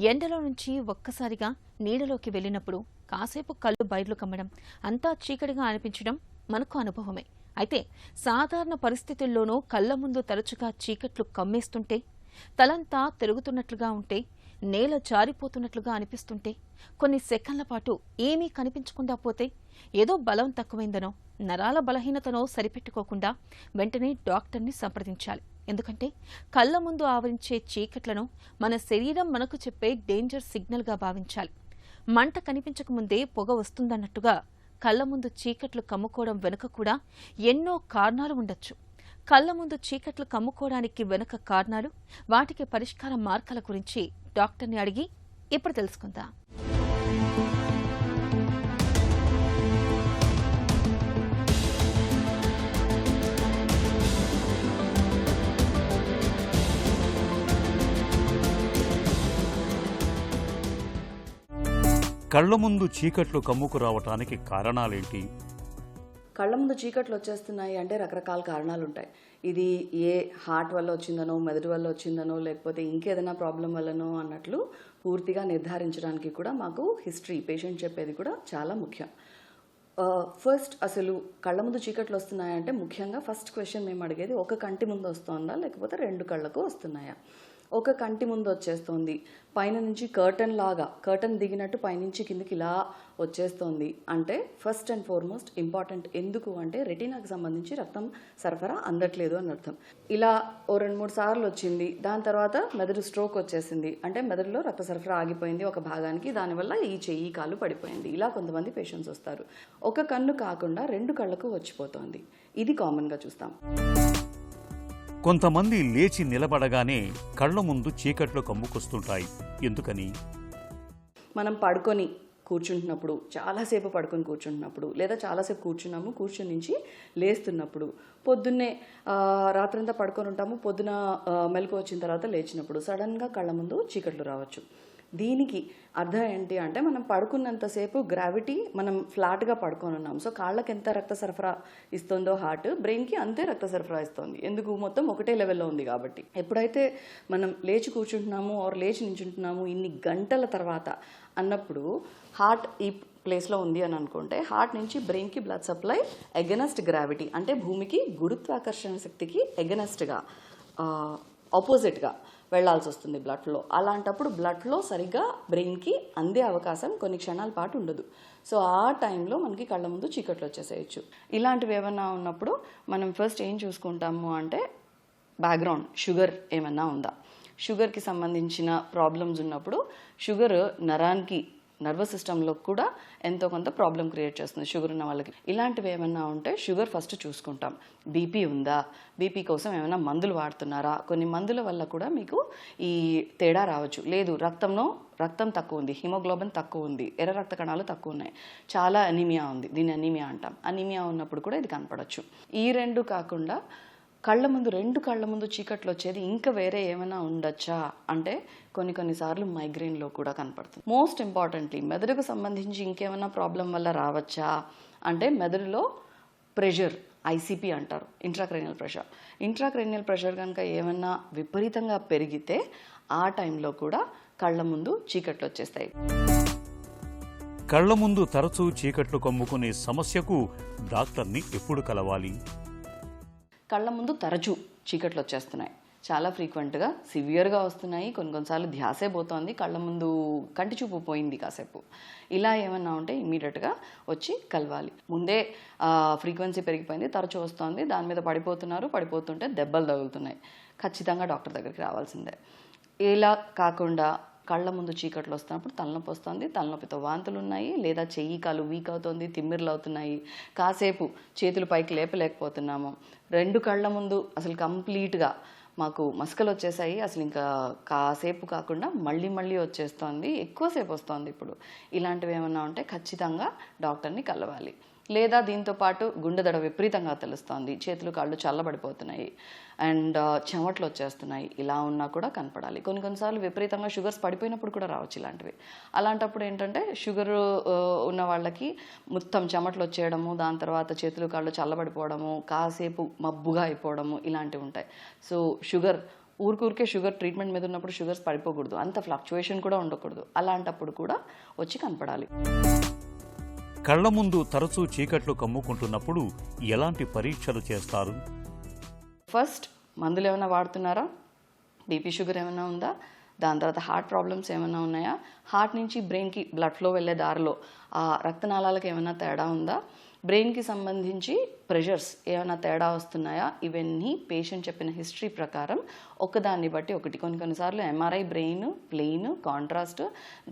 ఎండలో నుంచి ఒక్కసారిగా నీడలోకి వెళ్ళినప్పుడు కాసేపు కళ్ళు బైర్లు కమ్మడం, అంతా చీకటిగా అనిపించడం మనకు అనుభవమే. అయితే సాధారణ పరిస్థితుల్లోనూ కళ్ల ముందు తరచుగా చీకట్లు కమ్మేస్తుంటే, తలంతా తిరుగుతున్నట్లుగా ఉంటే, నేల జారిపోతున్నట్లుగా అనిపిస్తుంటే, కొన్ని సెకన్ల పాటు ఏమీ కనిపించకుండా పోతే, ఏదో బలం తక్కువైందనో, నరాల బలహీనతనో సరిపెట్టుకోకుండా వెంటనే డాక్టర్ని సంప్రదించాలి. ఎందుకంటే కళ్ల ముందు ఆవరించే చీకట్లను మన శరీరం మనకు చెప్పే డేంజర్ సిగ్నల్గా భావించాలి. మంట కనిపించకముందే పొగ వస్తుందన్నట్టుగా కళ్ల ముందు చీకట్లు కమ్ముకోవడం వెనుక కూడా ఎన్నో కారణాలు ఉండొచ్చు. కళ్ల ముందు చీకట్లు కమ్ముకోవడానికి వెనుక కారణాలు, వాటికి పరిష్కార మార్గాల గురించి డాక్టర్ని అడిగి ఇప్పుడు తెలుసుకుందాం. కళ్ల ముందు చీకట్లు కమ్ముకు రావటానికి కారణాలేంటి? కళ్ళ ముందు చీకట్లు వచ్చేస్తున్నాయి అంటే రకరకాల కారణాలు ఉంటాయి. ఇది ఏ హార్ట్ వల్ల వచ్చిందనో, మెదడు వల్ల వచ్చిందనో, లేకపోతే ఇంకేదైనా ప్రాబ్లం వల్లనో అన్నట్లు పూర్తిగా నిర్ధారించడానికి కూడా మాకు హిస్టరీ, పేషెంట్ చెప్పేది కూడా చాలా ముఖ్యం. ఫస్ట్ అసలు కళ్ళ ముందు చీకట్లు వస్తున్నాయంటే ముఖ్యంగా ఫస్ట్ క్వశ్చన్ మేము అడిగేది, ఒక కంటి ముందు వస్తుందా లేకపోతే రెండు కళ్ళకు వస్తున్నాయా? ఒక కంటి ముందు వచ్చేస్తుంది, పైన నుంచి కర్టన్ దిగినట్టు పైనుంచి కిందికి ఇలా వచ్చేస్తుంది అంటే ఫస్ట్ అండ్ ఫార్మోస్ట్ ఇంపార్టెంట్. ఎందుకు అంటే రెటీనాకి సంబంధించి రక్తం సరఫరా అందట్లేదు అని అర్థం. ఇలా ఓ 2-3 సార్లు వచ్చింది, దాని తర్వాత మెదడు స్ట్రోక్ వచ్చేసింది అంటే మెదడులో రక్త సరఫరా ఆగిపోయింది ఒక భాగానికి, దానివల్ల ఈ చెయ్యి కాలు పడిపోయింది. ఇలా కొంతమంది పేషెంట్స్ వస్తారు. ఒక కన్ను కాకుండా 2 కళ్ళకు వచ్చిపోతుంది. ఇది కామన్గా చూస్తాం. కొంతమంది లేచి నిలబడగానే కళ్ల ముందు చీకట్లు కమ్ముకొస్తుంటాయి. ఎందుకని? మనం పడుకొని కూర్చుంటున్నప్పుడు, చాలాసేపు పడుకొని కూర్చుంటున్నప్పుడు, లేదా చాలాసేపు కూర్చుని నుంచి లేస్తున్నప్పుడు, పొద్దున్నే రాత్రంతా పడుకొని ఉంటాము, పొద్దున మెలకు వచ్చిన తర్వాత లేచినప్పుడు సడన్గా కళ్ళ ముందు చీకట్లు రావచ్చు. దీనికి అర్థం ఏంటి అంటే మనం పడుకున్నంతసేపు గ్రావిటీ, మనం ఫ్లాట్గా పడుకొని ఉన్నాం. సో కాళ్ళకి ఎంత రక్త సరఫరా ఇస్తుందో హార్ట్, బ్రెయిన్కి అంతే రక్త సరఫరా ఇస్తుంది. ఎందుకు? మొత్తం ఒకటే లెవెల్లో ఉంది కాబట్టి. ఎప్పుడైతే మనం లేచి కూర్చుంటున్నాము ఆర్ లేచి నించుంటున్నాము ఇన్ని గంటల తర్వాత అన్నప్పుడు హార్ట్ ఈ ప్లేస్లో ఉంది అని అనుకుంటే, హార్ట్ నుంచి బ్రెయిన్కి బ్లడ్ సప్లై ఎగనెస్ట్ గ్రావిటీ అంటే భూమికి గురుత్వాకర్షణ శక్తికి ఎగనెస్ట్గా, ఆపోజిట్గా వెళ్లాల్సి వస్తుంది బ్లడ్లో. అలాంటప్పుడు బ్లడ్లో సరిగ్గా బ్రెయిన్కి అందే అవకాశం కొన్ని క్షణాల పాటు ఉండదు. సో ఆ టైంలో మనకి కళ్ళ ముందు చీకట్లు వచ్చేసేయచ్చు. ఇలాంటివి ఏమన్నా ఉన్నప్పుడు మనం ఫస్ట్ ఏం చూసుకుంటాము అంటే బ్యాక్గ్రౌండ్ షుగర్ ఏమన్నా ఉందా. షుగర్కి సంబంధించిన ప్రాబ్లమ్స్ ఉన్నప్పుడు షుగర్ నర్వస్ సిస్టంలో కూడా ఎంతో కొంత ప్రాబ్లం క్రియేట్ చేస్తుంది షుగర్ ఉన్న వాళ్ళకి. ఇలాంటివి ఏమన్నా ఉంటే షుగర్ ఫస్ట్ చూసుకుంటాం. బీపీ ఉందా, బీపీ కోసం ఏమైనా మందులు వాడుతున్నారా, కొన్ని మందుల వల్ల కూడా మీకు ఈ తేడా రావచ్చు. లేదు, రక్తం తక్కువ ఉంది, హిమోగ్లోబిన్ తక్కువ ఉంది, ఎర్ర రక్త కణాలు తక్కువ ఉన్నాయి, చాలా అనీమియా ఉంది, దీన్ని అనీమియా అంటాం. అనీమియా ఉన్నప్పుడు కూడా ఇది కనపడవచ్చు. ఈ రెండు కాకుండా రెండు కళ్ళ ముందు చీకట్లు వచ్చేది ఇంకా వేరే ఏమైనా ఉండొచ్చా అంటే కొన్నిసార్లు మైగ్రేన్లో కూడా కనపడుతుంది. మోస్ట్ ఇంపార్టెంట్లీ మెదడుకు సంబంధించి ఇంకేమైనా ప్రాబ్లం వల్ల రావచ్చా అంటే మెదడులో ప్రెషర్, ఐసీపీ అంటారు, ఇంట్రాక్రేనియల్ ప్రెషర్ కనుక ఏమన్నా విపరీతంగా పెరిగితే ఆ టైంలో కూడా కళ్ళ ముందు చీకట్లు వచ్చేస్తాయి. కళ్ల ముందు తరచూ చీకట్లు కమ్ముకునే సమస్యకు డాక్టర్ని ఎప్పుడు కలవాలి? కళ్ళ ముందు తరచూ చీకట్లు వచ్చేస్తున్నాయి, చాలా ఫ్రీక్వెంట్గా, సివియర్గా వస్తున్నాయి, కొన్నిసార్లు ధ్యాసే పోతోంది, కళ్ళ ముందు కంటి చూపు పోయింది కాసేపు, ఇలా ఏమన్నా ఉంటే ఇమీడియట్గా వచ్చి కలవాలి. ముందే ఫ్రీక్వెన్సీ పెరిగిపోయింది, తరచూ వస్తుంది, దాని మీద పడిపోతుంటే దెబ్బలు తగులుతున్నాయి, ఖచ్చితంగా డాక్టర్ దగ్గరికి రావాల్సిందే. ఇలా కాకుండా కళ్ళ ముందు చీకట్లు వస్తున్నప్పుడు తలనొప్పి వస్తుంది, తలనొప్పితో వాంతులు ఉన్నాయి, లేదా చెయ్యి కాలు వీక్ అవుతుంది, తిమ్మిర్లు అవుతున్నాయి, కాసేపు చేతులు పైకి లేపలేకపోతున్నాము, 2 కళ్ళ ముందు అసలు కంప్లీట్గా మాకు మసకలు వచ్చేసాయి, అసలు ఇంకా కాసేపు కాకుండా మళ్ళీ వచ్చేస్తుంది, ఎక్కువసేపు వస్తుంది ఇప్పుడు, ఇలాంటివి ఏమన్నా ఉంటే ఖచ్చితంగా డాక్టర్ని కలవాలి. లేదా దీంతో పాటు గుండె దడ విపరీతంగా తెలుస్తోంది, చేతులు కాళ్ళు చల్లబడిపోతున్నాయి అండ్ చెమట్లు వచ్చేస్తున్నాయి, ఇలా ఉన్నా కూడా కనపడాలి. కొన్నిసార్లు విపరీతంగా షుగర్స్ పడిపోయినప్పుడు కూడా రావచ్చు ఇలాంటివి. అలాంటప్పుడు ఏంటంటే షుగర్ ఉన్న వాళ్ళకి మొత్తం చెమట్లు వచ్చేయడము, దాని తర్వాత చేతులు కాళ్ళు చల్లబడిపోవడము, కాసేపు మబ్బుగా అయిపోవడము, ఇలాంటివి ఉంటాయి. సో షుగర్ ఊరికే షుగర్ ట్రీట్మెంట్ మీద ఉన్నప్పుడు షుగర్స్ పడిపోకూడదు, అంత ఫ్లక్చువేషన్ కూడా ఉండకూడదు. అలాంటప్పుడు కూడా వచ్చి కనపడాలి. కళ్ల ముందు తరచూ చీకట్లు కమ్ముకుంటున్నప్పుడు ఎలాంటి పరీక్షలు చేస్తారు? ఫస్ట్ మందులు ఏమైనా వాడుతున్నారా, బీపీ షుగర్ ఏమైనా ఉందా, దాని తర్వాత హార్ట్ ప్రాబ్లమ్స్ ఏమైనా ఉన్నాయా, హార్ట్ నుంచి బ్రెయిన్కి బ్లడ్ ఫ్లో వెళ్ళే దారిలో ఆ రక్తనాళాలకు ఏమైనా తేడా ఉందా, బ్రెయిన్కి సంబంధించి ప్రెషర్స్ ఏమైనా తేడా వస్తున్నాయా, ఇవన్నీ పేషెంట్ చెప్పిన హిస్టరీ ప్రకారం ఒకదాన్ని బట్టి ఒకటి. కొన్నిసార్లు ఎంఆర్ఐ బ్రెయిన్ ప్లెయిన్ కాంట్రాస్ట్,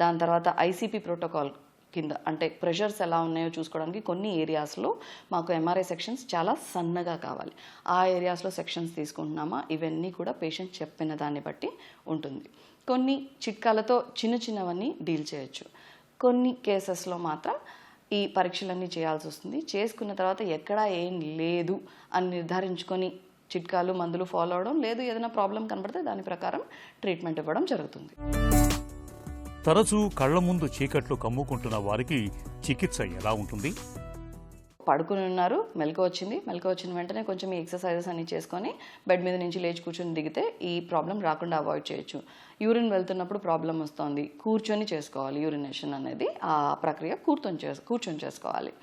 దాని తర్వాత ఐసీపీ ప్రోటోకాల్ కింద అంటే ప్రెషర్స్ ఎలా ఉన్నాయో చూసుకోవడానికి కొన్ని ఏరియాస్లో మాకు ఎంఆర్ఐ సెక్షన్స్ చాలా సన్నగా కావాలి, ఆ ఏరియాస్లో సెక్షన్స్ తీసుకుంటున్నామా, ఇవన్నీ కూడా పేషెంట్ చెప్పిన దాన్ని బట్టి ఉంటుంది. కొన్ని చిట్కాలతో చిన్నవన్నీ డీల్ చేయొచ్చు. కొన్ని కేసెస్లో మాత్రం ఈ పరీక్షలన్నీ చేయాల్సి వస్తుంది. చేసుకున్న తర్వాత ఎక్కడా ఏం లేదు అని నిర్ధారించుకొని చిట్కాలు మందులు ఫాలో అవడం, లేదు ఏదైనా ప్రాబ్లం కనబడితే దాని ప్రకారం ట్రీట్మెంట్ ఇవ్వడం జరుగుతుంది. తరచూ కళ్ల ముందు చీకట్లు కమ్ముకుంటున్న వారికి చికిత్స ఎలా ఉంటుంది? పడుకుని ఉన్నారు, మెలకు వచ్చిన వెంటనే కొంచెం ఈ ఎక్సర్సైజెస్ అన్ని చేసుకొని బెడ్ మీద నుంచి లేచి కూర్చొని దిగితే ఈ ప్రాబ్లం రాకుండా అవాయిడ్ చేయొచ్చు. యూరిన్ వెళ్తున్నప్పుడు ప్రాబ్లం వస్తుంది, కూర్చొని చేసుకోవాలి. యూరినేషన్ అనేది ఆ ప్రక్రియ కూర్చొని చేసుకోవాలి.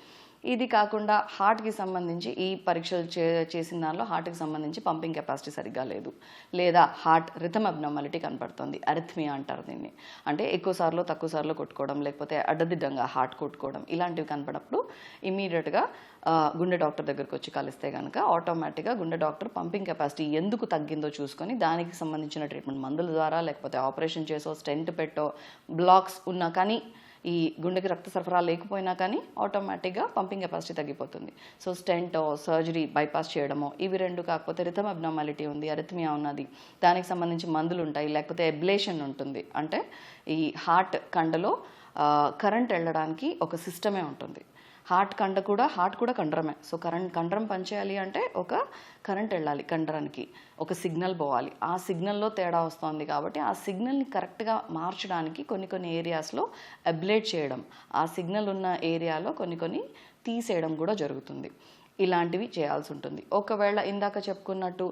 ఇది కాకుండా హార్ట్కి సంబంధించి ఈ పరీక్షలు చేసిన దానిలో హార్ట్కి సంబంధించి పంపింగ్ కెపాసిటీ సరిగ్గా లేదు, లేదా హార్ట్ రిథమ్ అబ్నార్మాలిటీ కనపడుతుంది, అరిథ్మియా అంటారు దీన్ని. అంటే ఎక్కువసార్లు తక్కువసార్లు కొట్టుకోవడం, లేకపోతే అడ్డదిడ్డంగా హార్ట్ కొట్టుకోవడం, ఇలాంటివి కనపడినప్పుడు ఇమీడియట్గా గుండె డాక్టర్ దగ్గరికి వచ్చి కలిస్తే కనుక ఆటోమేటిక్గా గుండె డాక్టర్ పంపింగ్ కెపాసిటీ ఎందుకు తగ్గిందో చూసుకొని దానికి సంబంధించిన ట్రీట్మెంట్ మందుల ద్వారా, లేకపోతే ఆపరేషన్ చేసో స్టెంట్ పెట్టో, బ్లాక్స్ ఉన్నా కానీ ఈ గుండెకి రక్త సరఫరా లేకపోయినా కానీ ఆటోమేటిక్గా పంపింగ్ కెపాసిటీ తగ్గిపోతుంది. సో స్టెంటో సర్జరీ బైపాస్ చేయడమో, ఇవి రెండు కాకపోతే రిథమ్ అబ్నార్మాలిటీ ఉంది, అరిథ్మియా ఉన్నది, దానికి సంబంధించి మందులు ఉంటాయి, లేకపోతే ఎబ్లేషన్ ఉంటుంది. అంటే ఈ హార్ట్ కండలో కరెంట్ వెళ్ళడానికి ఒక సిస్టమే ఉంటుంది. హార్ట్ కూడా కండరమే. సో కండరం పనిచేయాలి అంటే ఒక కరెంట్ వెళ్ళాలి, కండరానికి ఒక సిగ్నల్ పోవాలి. ఆ సిగ్నల్లో తేడా వస్తుంది కాబట్టి ఆ సిగ్నల్ని కరెక్ట్గా మార్చడానికి కొన్ని ఏరియాస్లో అబ్లేట్ చేయడం, ఆ సిగ్నల్ ఉన్న ఏరియాలో కొన్ని తీసేయడం కూడా జరుగుతుంది. ఇలాంటివి చేయాల్సి ఉంటుంది. ఒకవేళ ఇందాక చెప్పుకున్నట్టు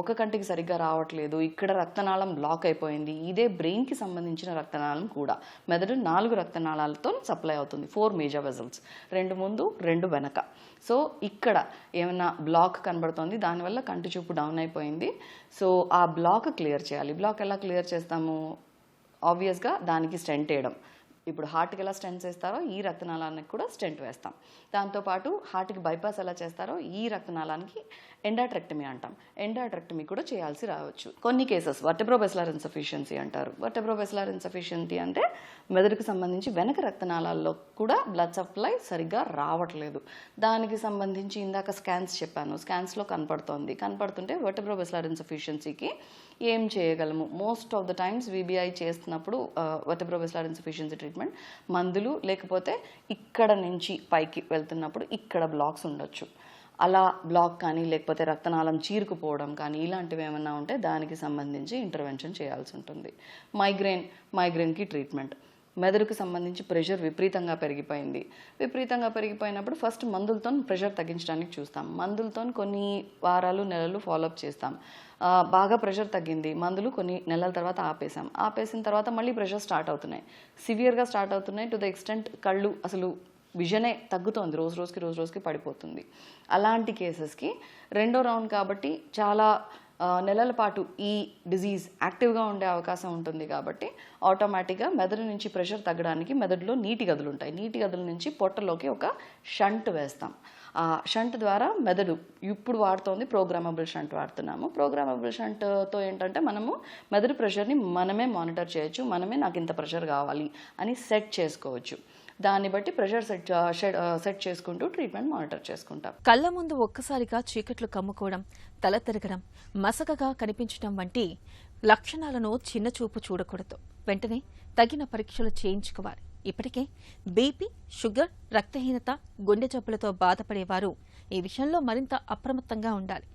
ఒక కంటికి సరిగ్గా రావట్లేదు, ఇక్కడ రక్తనాళం బ్లాక్ అయిపోయింది, ఇదే బ్రెయిన్కి సంబంధించిన రక్తనాళం కూడా. మెదడు 4 రక్తనాళాలతో సప్లై అవుతుంది, 4 మేజర్ వెజల్స్, 2 ముందు 2 వెనక. సో ఇక్కడ ఏమైనా బ్లాక్ కనబడుతుంది, దానివల్ల కంటి చూపు డౌన్ అయిపోయింది. సో ఆ బ్లాక్ క్లియర్ చేయాలి. బ్లాక్ ఎలా క్లియర్ చేస్తాము? ఆబ్వియస్గా దానికి స్టెంట్ వేయడం. ఇప్పుడు హార్ట్కి ఎలా స్టెంట్స్ వేస్తారో ఈ రక్తనాళానికి కూడా స్టెంట్ వేస్తాం. దాంతోపాటు హార్ట్కి బైపాస్ ఎలా చేస్తారో ఈ రక్తనాళానికి ఎండాట్రెక్టమీ అంటాం. ఎండాట్రెక్టమీ కూడా చేయాల్సి రావచ్చు. కొన్ని కేసెస్ వర్టెబ్రోబెసిలర్ ఇన్సఫిషియన్సీ అంటారు. వర్టెబ్రోబెసిలర్ ఇన్సఫిషియన్సీ అంటే మెదడుకు సంబంధించి వెనక రక్తనాళాల్లో కూడా బ్లడ్ సప్లై సరిగ్గా రావట్లేదు. దానికి సంబంధించి ఇందాక స్కాన్స్ చెప్పాను, స్కాన్స్లో కనపడుతుంటే వర్టెబ్రోబెసిలర్ ఇన్సఫిషియన్సీకి ఏం చేయగలము? మోస్ట్ ఆఫ్ ద టైమ్స్ వీబీఐ చేస్తున్నప్పుడు వర్టెబ్రోబెసిలర్ ఇన్సఫిషియన్సీ ట్రీట్మెంట్ మందులు, లేకపోతే ఇక్కడ నుంచి పైకి వెళ్తున్నప్పుడు ఇక్కడ బ్లాక్స్ ఉండొచ్చు. అలా బ్లాక్ కానీ, లేకపోతే రక్తనాళం చీరుకుపోవడం కానీ, ఇలాంటివి ఏమైనా ఉంటే దానికి సంబంధించి ఇంటర్వెన్షన్ చేయాల్సి ఉంటుంది. మైగ్రేన్కి ట్రీట్మెంట్. మెదడుకు సంబంధించి ప్రెషర్ విపరీతంగా పెరిగిపోయినప్పుడు ఫస్ట్ మందులతో ప్రెషర్ తగ్గించడానికి చూస్తాం. మందులతో కొన్ని వారాలు నెలలు ఫాలోఅప్ చేస్తాం. బాగా ప్రెషర్ తగ్గింది, మందులు కొన్ని నెలల తర్వాత ఆపేసిన తర్వాత మళ్ళీ ప్రెషర్ స్టార్ట్ అవుతున్నాయి, సివియర్గా స్టార్ట్ అవుతున్నాయి. టు ద ఎక్స్టెంట్ కళ్ళు అసలు విజనే తగ్గుతోంది, రోజు రోజుకి పడిపోతుంది. అలాంటి కేసెస్కి రెండో రౌండ్ కాబట్టి చాలా నెలల పాటు ఈ డిజీజ్ యాక్టివ్గా ఉండే అవకాశం ఉంటుంది. కాబట్టి ఆటోమేటిక్గా మెదడు నుంచి ప్రెషర్ తగ్గడానికి మెదడులో నీటి గదులు ఉంటాయి. నీటి గదుల నుంచి పొట్టలోకి ఒక షంట్ వేస్తాం. ఆ షంట్ ద్వారా మెదడు ఇప్పుడు వాడుతోంది ప్రోగ్రామబుల్ షంట్ వాడుతున్నాము. ప్రోగ్రామబుల్ షంట్తో ఏంటంటే మనము మెదడు ప్రెషర్ని మనమే మానిటర్ చేయొచ్చు, మనమే నాకు ఇంత ప్రెషర్ కావాలి అని సెట్ చేసుకోవచ్చు. దాన్ని బట్టి ప్రెషర్ సెట్ చేసుకుంటూ ట్రీట్మెంట్ మానిటర్ చేసుకుంటాం. కళ్ల ముందు ఒక్కసారిగా చీకట్లు కమ్ముకోవడం, తల తిరగడం, మసకగా కనిపించడం వంటి లక్షణాలను చిన్నచూపు చూడకూడదు. వెంటనే తగిన పరీక్షలు చేయించుకోవాలి. ఇప్పటికే బీపీ, షుగర్, రక్తహీనత, గుండె జబ్బులతో బాధపడేవారు ఈ విషయంలో మరింత అప్రమత్తంగా ఉండాలి.